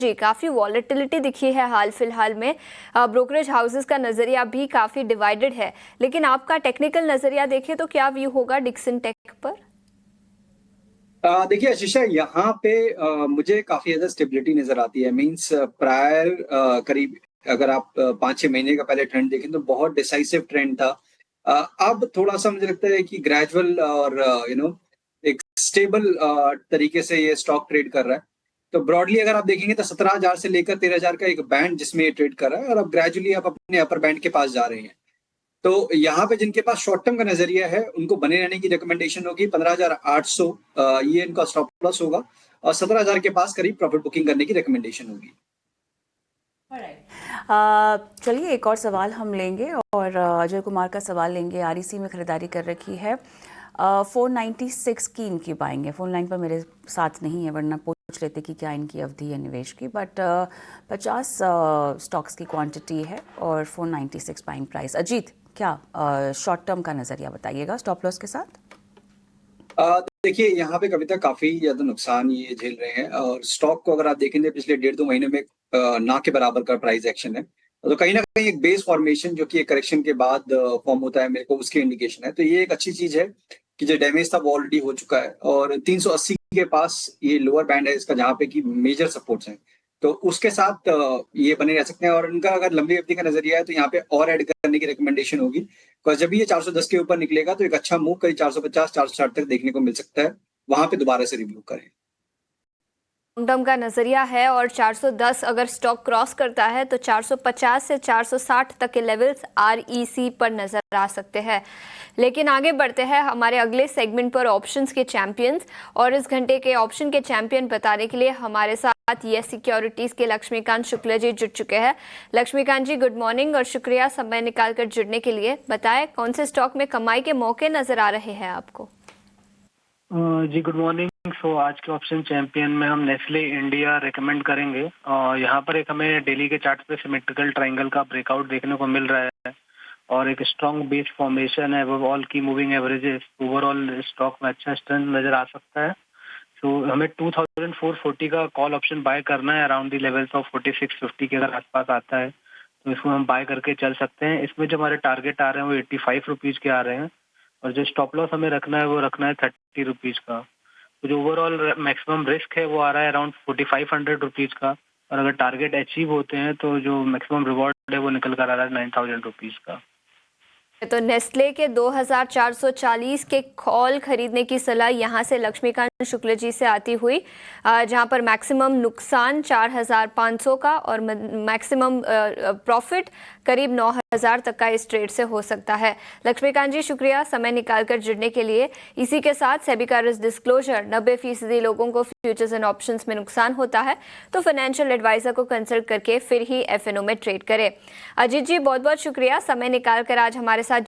जी, काफ़ी वॉलेटिलिटी दिखी है हाल फिलहाल में। ब्रोकरेज हाउसेस का नज़रिया भी काफ़ी डिवाइडेड है, लेकिन आपका टेक्निकल नज़रिया देखें तो क्या व्यू होगा डिक्सन टेक पर? देखिए आशीषा, यहाँ पे मुझे काफ़ी ज़्यादा स्टेबिलिटी नज़र आती है। मीन्स प्रायर करीब अगर आप 5-6 महीने का पहले ट्रेंड देखें तो बहुत डिसाइसिव ट्रेंड था। अब थोड़ा-सा मुझे लगता है कि ग्रेजुअल और एक स्टेबल तरीके से ये स्टॉक ट्रेड कर रहा है। तो ब्रॉडली अगर आप देखेंगे तो 17,000 से लेकर 13,000 का एक बैंड जिसमें ये ट्रेड कर रहा है और अब ग्रेजुअली आप अपने अपर बैंड के पास जा रहे हैं। तो यहाँ पे जिनके पास शॉर्ट टर्म का नज़रिया है, उनको बने रहने की रिकमेंडेशन होगी 15,800 ये इनका स्टॉप लॉस होगा और 17,000 के पास करीब प्रॉफिट बुकिंग करने की रिकमेंडेशन होगी। चलिए एक और सवाल हम लेंगे और अजय कुमार का सवाल लेंगे। आरईसी में खरीदारी कर रखी है, 496 की इनकी बाइंग है। फोन लाइन पर मेरे साथ नहीं है, वरना पूछ लेते कि क्या इनकी अवधि है निवेश की, बट 50 स्टॉक्स की क्वांटिटी है और 496 बाइंग प्राइस। अजीत, क्या शॉर्ट टर्म का नज़रिया बताइएगा स्टॉप लॉस के साथ? देखिए यहाँ पे कविता काफ़ी ज़्यादा नुकसान ये झेल रहे हैं और स्टॉक को अगर आप देखेंगे पिछले 1.5-2 महीने में ना के बराबर का प्राइस एक्शन है। तो कहीं न कहीं एक बेस फॉर्मेशन जो कि एक करेक्शन के बाद फॉर्म होता है, मेरे को उसकी इंडिकेशन है। तो ये एक अच्छी चीज़ है कि जो डैमेज था वो ऑलरेडी हो चुका है और 380 के पास ये लोअर बैंड है इसका, जहाँ पे कि मेजर सपोर्ट्स हैं। तो उसके साथ ये बने रह सकते हैं और इनका अगर लंबी अवधि का नज़रिया है तो यहाँ पे और ऐड करने की रिकमेंडेशन होगी। और जब भी ये 410 के ऊपर निकलेगा तो एक अच्छा मूव करीब 450-460 तक देखने को मिल सकता है। वहाँ पे दोबारा से रिव्यू करें। लॉन्ग टर्म का नज़रिया है और 410 अगर स्टॉक क्रॉस करता है तो 450 से 460 तक के लेवल्स आरईसी पर नजर आ सकते हैं। लेकिन आगे बढ़ते हैं हमारे अगले सेगमेंट पर, ऑप्शंस के चैंपियंस। और इस घंटे के ऑप्शन के चैंपियन बताने के लिए हमारे साथ यस सिक्योरिटीज के लक्ष्मीकांत शुक्ला जी जुड़ चुके हैं। लक्ष्मीकांत जी, गुड मॉर्निंग और शुक्रिया समय निकालकर जुड़ने के लिए। बताएं कौन से स्टॉक में कमाई के मौके नजर आ रहे हैं आपको? जी गुड मॉर्निंग। सो आज के ऑप्शन चैंपियन में हम नेस्ले इंडिया रेकमेंड करेंगे और यहाँ पर एक हमें डेली के चार्ट पे सिमेट्रिकल ट्रायंगल का ब्रेकआउट देखने को मिल रहा है और एक स्ट्रॉन्ग बेस फॉर्मेशन है वो ऑल की मूविंग एवरेजेस। ओवरऑल स्टॉक में अच्छा स्ट्रेंथ नजर आ सकता है। सो हमें 2440 का कॉल ऑप्शन बाय करना है अराउंड द लेवल्स ऑफ 4650 के अगर आसपास आता है तो इसको हम बाय करके चल सकते हैं। इसमें जो हमारे टारगेट आ रहे हैं वो 85 रुपीज़ के आ रहे हैं और जो स्टॉप लॉस हमें रखना है वो रखना है 30 रुपीज़ का। तो जो ओवरऑल मैक्सिमम रिस्क है वो आ रहा है अराउंड 4500 रुपीज़ का और अगर टारगेट अचीव होते हैं तो जो मैक्सिमम रिवॉर्ड है वो निकल कर आ रहा है 9000 रुपीज़ का। तो नेस्ले के 2440 के कॉल खरीदने की सलाह यहाँ से लक्ष्मीकांत शुक्ल जी से आती हुई, जहाँ पर मैक्सिमम नुकसान 4500 का और मैक्सिमम प्रॉफिट करीब 9000 तक का इस ट्रेड से हो सकता है। लक्ष्मीकांत जी, शुक्रिया समय निकालकर जुड़ने के लिए। इसी के साथ सेबी का रिस्क डिस्क्लोजर, 90% लोगों को फ्यूचर्स एंड ऑप्शंस में नुकसान होता है तो फाइनेंशियल एडवाइजर को कंसल्ट करके फिर ही एफएनओ में ट्रेड करें। अजीत जी, बहुत बहुत शुक्रिया समय निकालकर आज हमारे साथ